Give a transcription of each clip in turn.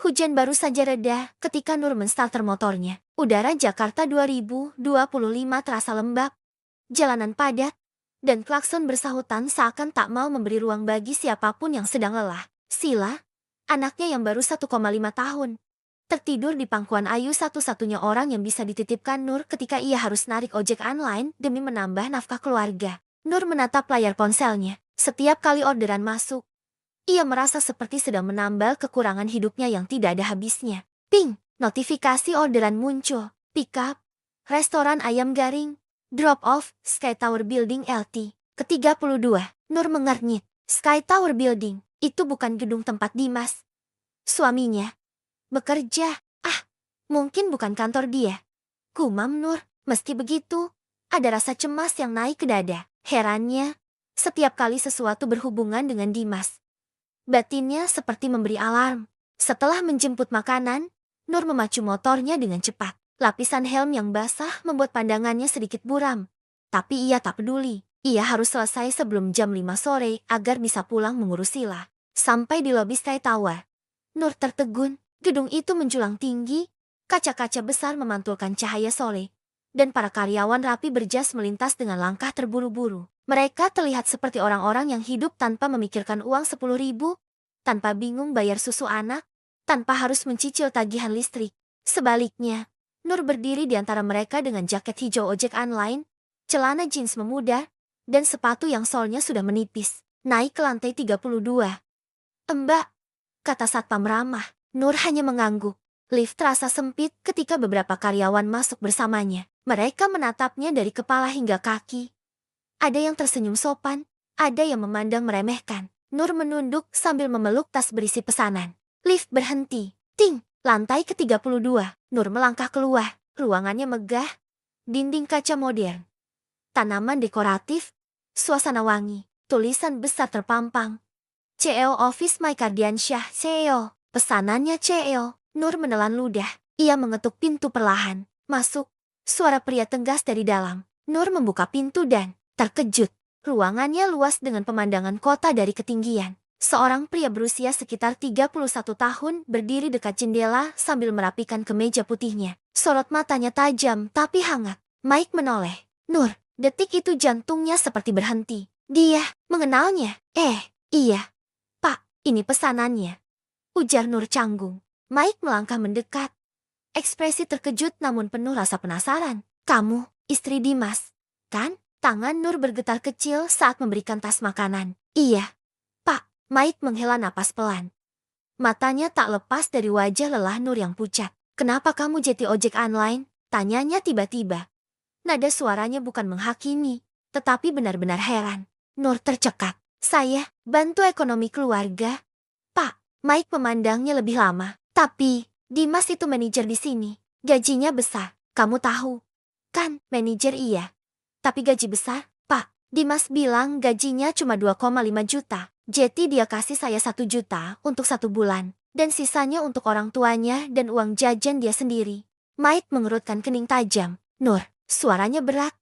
Hujan baru saja reda ketika Nur menstarter motornya. Udara Jakarta 2025 terasa lembab, jalanan padat, dan klakson bersahutan seakan tak mau memberi ruang bagi siapapun yang sedang lelah. Sila, anaknya yang baru 1,5 tahun, tertidur di pangkuan Ayu, satu-satunya orang yang bisa dititipkan Nur ketika ia harus narik ojek online demi menambah nafkah keluarga. Nur menatap layar ponselnya. Setiap kali orderan masuk, ia merasa seperti sedang menambal kekurangan hidupnya yang tidak ada habisnya. Ping! Notifikasi orderan muncul. Pick up, restoran ayam garing, drop off, Sky Tower Building LT. Ke-32. Nur mengernyit. Sky Tower Building, itu bukan gedung tempat Dimas, suaminya, bekerja. Mungkin bukan kantor dia, gumam Nur. Meski begitu, ada rasa cemas yang naik ke dada. Herannya, setiap kali sesuatu berhubungan dengan Dimas, batinnya seperti memberi alarm. Setelah menjemput makanan, Nur memacu motornya dengan cepat. Lapisan helm yang basah membuat pandangannya sedikit buram. Tapi ia tak peduli. Ia harus selesai sebelum jam 5 sore agar bisa pulang mengurus Sila. Sampai di lobi Sky Tower, Nur tertegun. Gedung itu menjulang tinggi, kaca-kaca besar memantulkan cahaya sore, dan para karyawan rapi berjas melintas dengan langkah terburu-buru. Mereka terlihat seperti orang-orang yang hidup tanpa memikirkan uang 10.000, tanpa bingung bayar susu anak, tanpa harus mencicil tagihan listrik. Sebaliknya, Nur berdiri di antara mereka dengan jaket hijau ojek online, celana jeans memudar, dan sepatu yang solnya sudah menipis. Naik ke lantai 32. "Mbak," kata satpam ramah. Nur hanya mengangguk. Lift terasa sempit ketika beberapa karyawan masuk bersamanya. Mereka menatapnya dari kepala hingga kaki. Ada yang tersenyum sopan, ada yang memandang meremehkan. Nur menunduk sambil memeluk tas berisi pesanan. Lift berhenti. Ting! Lantai ke-32. Nur melangkah keluar. Ruangannya megah. Dinding kaca modern, tanaman dekoratif, suasana wangi. Tulisan besar terpampang. CEO Office My Kardiansyah, CEO. Pesanannya CEO. Nur menelan ludah. Ia mengetuk pintu perlahan. "Masuk." Suara pria tegas dari dalam. Nur membuka pintu dan terkejut. Ruangannya luas dengan pemandangan kota dari ketinggian. Seorang pria berusia sekitar 31 tahun berdiri dekat jendela sambil merapikan kemeja putihnya. Sorot matanya tajam tapi hangat. Mike menoleh. "Nur." Detik itu jantungnya seperti berhenti. Dia mengenalnya. Iya. "Pak, ini pesanannya," ujar Nur canggung. Mike melangkah mendekat. Ekspresi terkejut namun penuh rasa penasaran. "Kamu, istri Dimas, kan?" Tangan Nur bergetar kecil saat memberikan tas makanan. "Iya, Pak." Mike menghela napas pelan. Matanya tak lepas dari wajah lelah Nur yang pucat. "Kenapa kamu jadi ojek online?" tanyanya tiba-tiba. Nada suaranya bukan menghakimi, tetapi benar-benar heran. Nur tercekat. "Saya bantu ekonomi keluarga, Pak." Mike memandangnya lebih lama. "Tapi, Dimas itu manajer di sini. Gajinya besar. Kamu tahu kan?" "Manajer iya. Tapi gaji besar, Pak." "Dimas bilang gajinya cuma 2,5 juta. Jadi dia kasih saya 1 juta untuk 1 bulan. Dan sisanya untuk orang tuanya dan uang jajan dia sendiri." Mike mengerutkan kening tajam. "Nur." Suaranya berat,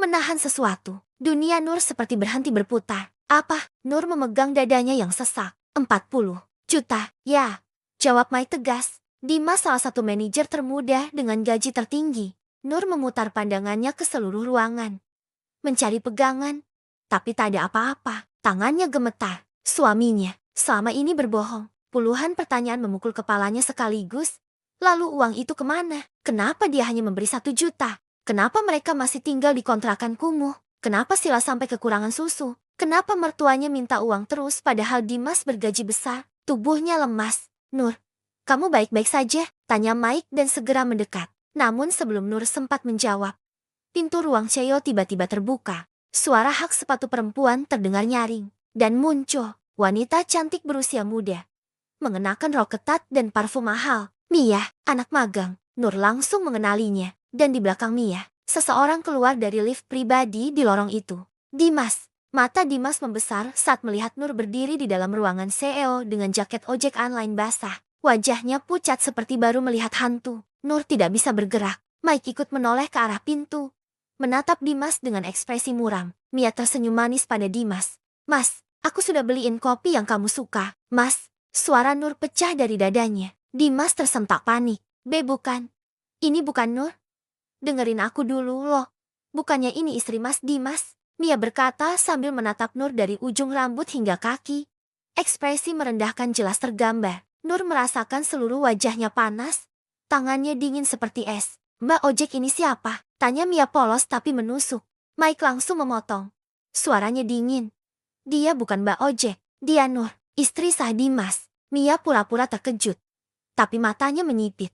menahan sesuatu. Dunia Nur seperti berhenti berputar. "Apa?" Nur memegang dadanya yang sesak. 40 juta, ya, jawab Mike tegas. Dimas salah satu manajer termuda dengan gaji tertinggi. Nur memutar pandangannya ke seluruh ruangan, mencari pegangan, tapi tak ada apa-apa. Tangannya gemetar. Suaminya selama ini berbohong. Puluhan pertanyaan memukul kepalanya sekaligus. Lalu uang itu kemana? Kenapa dia hanya memberi 1 juta? Kenapa mereka masih tinggal di kontrakan kumuh? Kenapa Sila sampai kekurangan susu? Kenapa mertuanya minta uang terus padahal Dimas bergaji besar? Tubuhnya lemas. "Nur, kamu baik-baik saja?" tanya Mike dan segera mendekat. Namun sebelum Nur sempat menjawab, pintu ruang Cheo tiba-tiba terbuka. Suara hak sepatu perempuan terdengar nyaring. Dan muncul wanita cantik berusia muda, mengenakan rok ketat dan parfum mahal. "Mia, anak magang." Nur langsung mengenalinya. Dan di belakang Mia, seseorang keluar dari lift pribadi di lorong itu. "Dimas." Mata Dimas membesar saat melihat Nur berdiri di dalam ruangan CEO dengan jaket ojek online basah. Wajahnya pucat seperti baru melihat hantu. Nur tidak bisa bergerak. Mike ikut menoleh ke arah pintu, menatap Dimas dengan ekspresi muram. Mia tersenyum manis pada Dimas. "Mas, aku sudah beliin kopi yang kamu suka." "Mas." Suara Nur pecah dari dadanya. Dimas tersentak panik. Bukan. Ini bukan Nur. Dengerin aku dulu loh. Bukannya ini istri Mas Dimas? Mia berkata sambil menatap Nur dari ujung rambut hingga kaki. Ekspresi merendahkan jelas tergambar. Nur merasakan seluruh wajahnya panas. Tangannya dingin seperti es. Mbak ojek ini siapa? Tanya Mia polos tapi menusuk. Mike langsung memotong. Suaranya dingin. Dia bukan Mbak ojek. Dia Nur, istri sah Dimas. Mia pura-pura terkejut. Tapi matanya menyipit.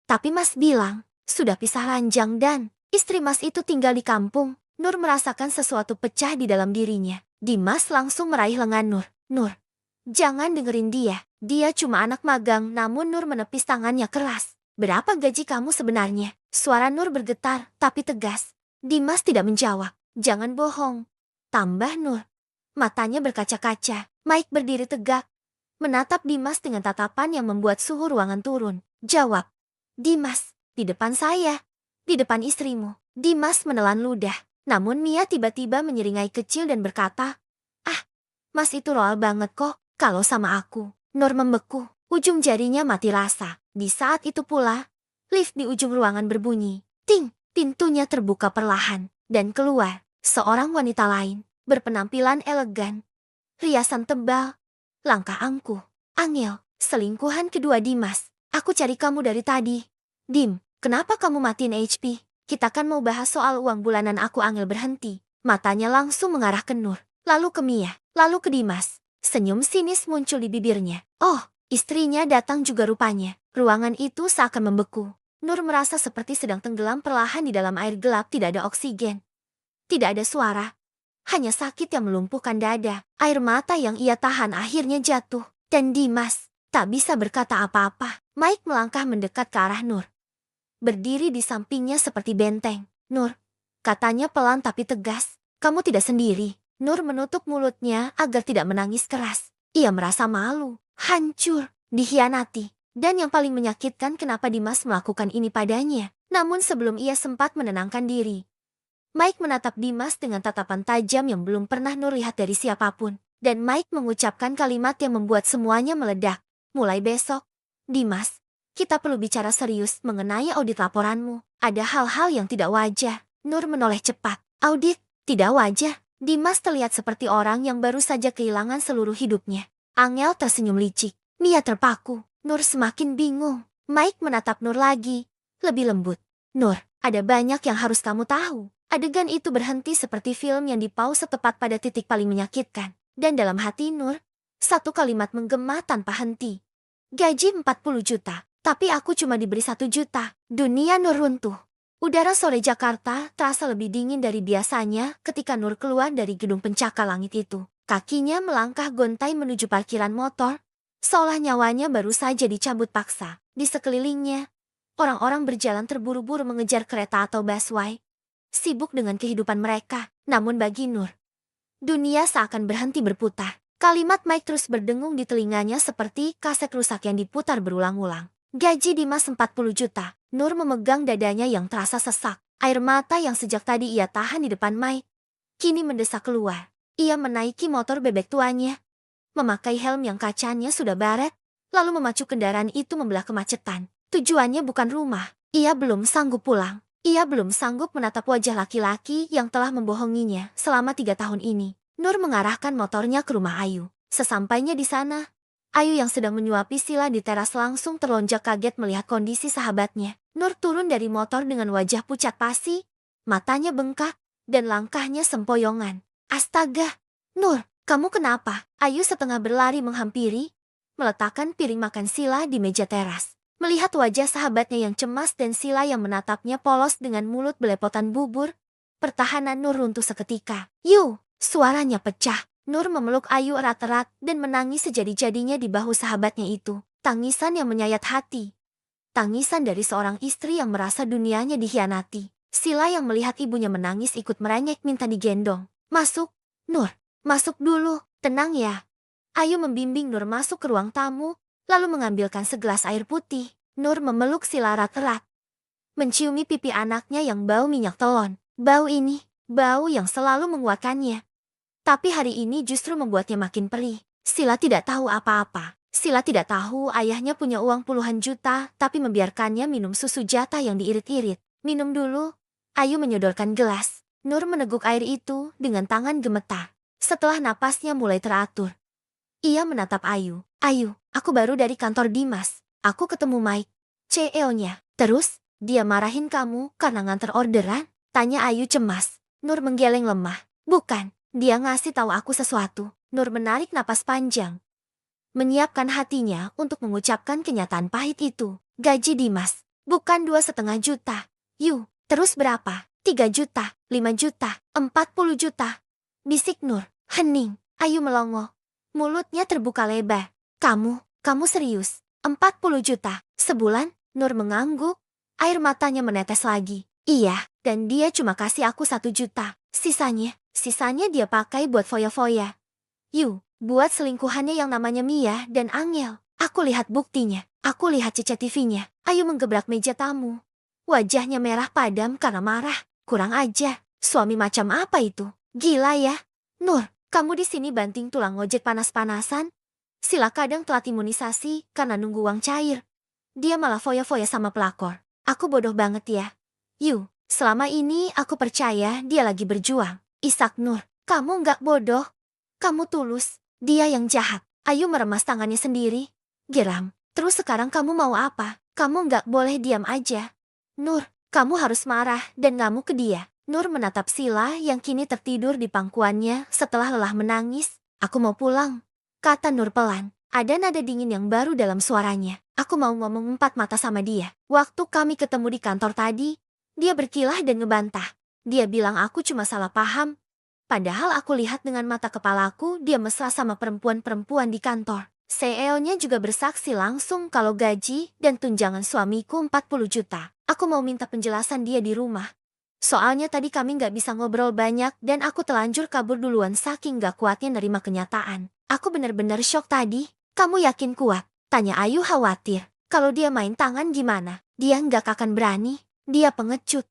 Tapi Mas bilang, sudah pisah ranjang dan istri Mas itu tinggal di kampung. Nur merasakan sesuatu pecah di dalam dirinya. Dimas langsung meraih lengan Nur. Nur, jangan dengerin dia. Dia cuma anak magang, namun Nur menepis tangannya keras. Berapa gaji kamu sebenarnya? Suara Nur bergetar, tapi tegas. Dimas tidak menjawab. Jangan bohong. Tambah Nur. Matanya berkaca-kaca. Mike berdiri tegak. Menatap Dimas dengan tatapan yang membuat suhu ruangan turun. Jawab. Dimas, di depan saya. Di depan istrimu. Dimas menelan ludah. Namun Mia tiba-tiba menyeringai kecil dan berkata, Mas itu royal banget kok. Kalau sama aku. Nur membeku. Ujung jarinya mati rasa. Di saat itu pula, lift di ujung ruangan berbunyi. Ting, pintunya terbuka perlahan. Dan keluar, seorang wanita lain. Berpenampilan elegan. Riasan tebal. Langkah angkuh. Angel, selingkuhan kedua Dimas. Aku cari kamu dari tadi. Dim, kenapa kamu matiin HP? Kita kan mau bahas soal uang bulanan aku. Angel berhenti. Matanya langsung mengarah ke Nur. Lalu ke Mia. Lalu ke Dimas. Senyum sinis muncul di bibirnya. Oh, istrinya datang juga rupanya. Ruangan itu seakan membeku. Nur merasa seperti sedang tenggelam perlahan di dalam air gelap. Tidak ada oksigen. Tidak ada suara. Hanya sakit yang melumpuhkan dada. Air mata yang ia tahan akhirnya jatuh. Dan Dimas tak bisa berkata apa-apa. Mike melangkah mendekat ke arah Nur. Berdiri di sampingnya seperti benteng. Nur, katanya pelan tapi tegas. Kamu tidak sendiri. Nur menutup mulutnya agar tidak menangis keras. Ia merasa malu, hancur, dikhianati. Dan yang paling menyakitkan kenapa Dimas melakukan ini padanya. Namun sebelum ia sempat menenangkan diri, Mike menatap Dimas dengan tatapan tajam yang belum pernah Nur lihat dari siapapun. Dan Mike mengucapkan kalimat yang membuat semuanya meledak. Mulai besok, Dimas, kita perlu bicara serius mengenai audit laporanmu. Ada hal-hal yang tidak wajar. Nur menoleh cepat. Audit? Tidak wajar. Dimas terlihat seperti orang yang baru saja kehilangan seluruh hidupnya. Angel tersenyum licik. Mia terpaku. Nur semakin bingung. Mike menatap Nur lagi. Lebih lembut. Nur, ada banyak yang harus kamu tahu. Adegan itu berhenti seperti film yang dipause tepat pada titik paling menyakitkan. Dan dalam hati Nur, satu kalimat menggema tanpa henti. Gaji 40 juta, tapi aku cuma diberi 1 juta. Dunia Nur runtuh. Udara sore Jakarta terasa lebih dingin dari biasanya ketika Nur keluar dari gedung pencakar langit itu. Kakinya melangkah gontai menuju parkiran motor, seolah nyawanya baru saja dicabut paksa. Di sekelilingnya, orang-orang berjalan terburu-buru mengejar kereta atau busway, sibuk dengan kehidupan mereka. Namun bagi Nur, dunia seakan berhenti berputar. Kalimat Mike terus berdengung di telinganya seperti kaset rusak yang diputar berulang-ulang. Gaji Dimas 40 juta. Nur memegang dadanya yang terasa sesak. Air mata yang sejak tadi ia tahan di depan Mike kini mendesak keluar. Ia menaiki motor bebek tuanya, memakai helm yang kacanya sudah baret, lalu memacu kendaraan itu membelah kemacetan. Tujuannya bukan rumah. Ia belum sanggup pulang. Ia belum sanggup menatap wajah laki-laki yang telah membohonginya selama 3 tahun ini. Nur mengarahkan motornya ke rumah Ayu. Sesampainya di sana, Ayu yang sedang menyuapi Sila di teras langsung terlonjak kaget melihat kondisi sahabatnya. Nur turun dari motor dengan wajah pucat pasi, matanya bengkak, dan langkahnya sempoyongan. Astaga, Nur, kamu kenapa? Ayu setengah berlari menghampiri, meletakkan piring makan Sila di meja teras. Melihat wajah sahabatnya yang cemas dan Sila yang menatapnya polos dengan mulut belepotan bubur, pertahanan Nur runtuh seketika. Yu! Suaranya pecah. Nur memeluk Ayu erat-erat dan menangis sejadi-jadinya di bahu sahabatnya itu. Tangisan yang menyayat hati. Tangisan dari seorang istri yang merasa dunianya dikhianati. Sila yang melihat ibunya menangis ikut merengek minta digendong. Masuk, Nur. Masuk dulu. Tenang ya. Ayu membimbing Nur masuk ke ruang tamu, lalu mengambilkan segelas air putih. Nur memeluk Sila erat-erat, menciumi pipi anaknya yang bau minyak telon. Bau ini, bau yang selalu menguatkannya. Tapi hari ini justru membuatnya makin perih. Sila tidak tahu apa-apa. Sila tidak tahu ayahnya punya uang puluhan juta, tapi membiarkannya minum susu jatah yang diirit-irit. Minum dulu. Ayu menyodorkan gelas. Nur meneguk air itu dengan tangan gemetar. Setelah napasnya mulai teratur, ia menatap Ayu. Ayu, aku baru dari kantor Dimas. Aku ketemu Mike, CEO-nya. Terus, dia marahin kamu karena nganter orderan? Tanya Ayu cemas. Nur menggeleng lemah. Bukan, dia ngasih tahu aku sesuatu. Nur menarik napas panjang, menyiapkan hatinya untuk mengucapkan kenyataan pahit itu. Gaji Dimas, bukan 2,5 juta. Terus berapa? 3 juta, 5 juta, 40 juta. Bisik Nur, hening. Ayu melongo. Mulutnya terbuka lebar. Kamu serius? 40 juta, sebulan? Nur mengangguk. Air matanya menetes lagi. Iya, dan dia cuma kasih aku 1 juta. Sisanya dia pakai buat foya-foya. Buat selingkuhannya yang namanya Mia dan Angel. Aku lihat buktinya. Aku lihat CCTV-nya. Ayu menggebrak meja tamu. Wajahnya merah padam karena marah. Kurang ajar. Suami macam apa itu? Gila ya. Nur, kamu di sini banting tulang ojek panas-panasan? Sila kadang telat imunisasi karena nunggu uang cair. Dia malah foya-foya sama pelakor. Aku bodoh banget ya. Selama ini aku percaya dia lagi berjuang. Isak Nur, kamu nggak bodoh. Kamu tulus. Dia yang jahat. Ayu meremas tangannya sendiri. Geram. Terus sekarang kamu mau apa? Kamu nggak boleh diam aja. Nur, kamu harus marah dan ngamuk ke dia. Nur menatap Sila yang kini tertidur di pangkuannya setelah lelah menangis. Aku mau pulang, kata Nur pelan. Ada nada dingin yang baru dalam suaranya. Aku mau ngomong empat mata sama dia. Waktu kami ketemu di kantor tadi, dia berkilah dan ngebantah. Dia bilang aku cuma salah paham. Padahal aku lihat dengan mata kepalaku dia mesra sama perempuan-perempuan di kantor. CEO-nya juga bersaksi langsung kalau gaji dan tunjangan suamiku 40 juta. Aku mau minta penjelasan dia di rumah. Soalnya tadi kami nggak bisa ngobrol banyak dan aku telanjur kabur duluan saking gak kuatnya nerima kenyataan. Aku benar-benar syok tadi. Kamu yakin kuat? Tanya Ayu khawatir. Kalau dia main tangan gimana? Dia nggak akan berani. Dia pengecut.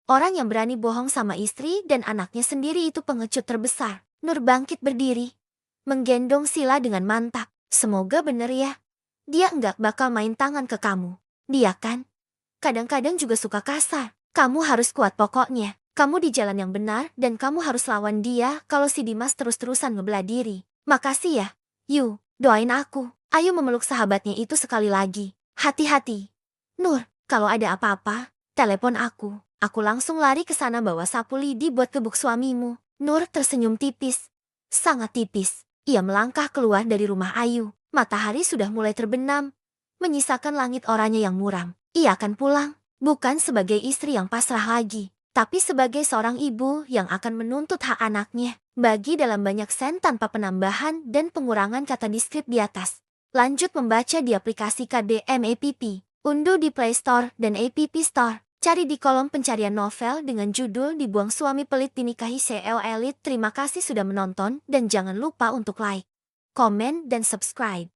Orang yang berani bohong sama istri dan anaknya sendiri itu pengecut terbesar. Nur bangkit berdiri, menggendong Sila dengan mantap. Semoga bener ya. Dia nggak bakal main tangan ke kamu. Dia kan kadang-kadang juga suka kasar. Kamu harus kuat pokoknya. Kamu di jalan yang benar dan kamu harus lawan dia kalau si Dimas terus-terusan ngebelah diri. Makasih ya. Doain aku. Ayu memeluk sahabatnya itu sekali lagi. Hati-hati. Nur, kalau ada apa-apa, telepon aku. Aku langsung lari ke sana bawa sapu lidi buat gebuk suamimu. Nur tersenyum tipis. Sangat tipis. Ia melangkah keluar dari rumah Ayu. Matahari sudah mulai terbenam, menyisakan langit oranye yang muram. Ia akan pulang, bukan sebagai istri yang pasrah lagi, tapi sebagai seorang ibu yang akan menuntut hak anaknya. Bagi dalam banyak sen tanpa penambahan dan pengurangan kata di skrip di atas. Lanjut membaca di aplikasi KDM App. Unduh di Play Store dan App Store. Cari di kolom pencarian novel dengan judul Dibuang Suami Pelit Dinikahi CEO Elit. Terima kasih sudah menonton dan jangan lupa untuk like, komen, dan subscribe.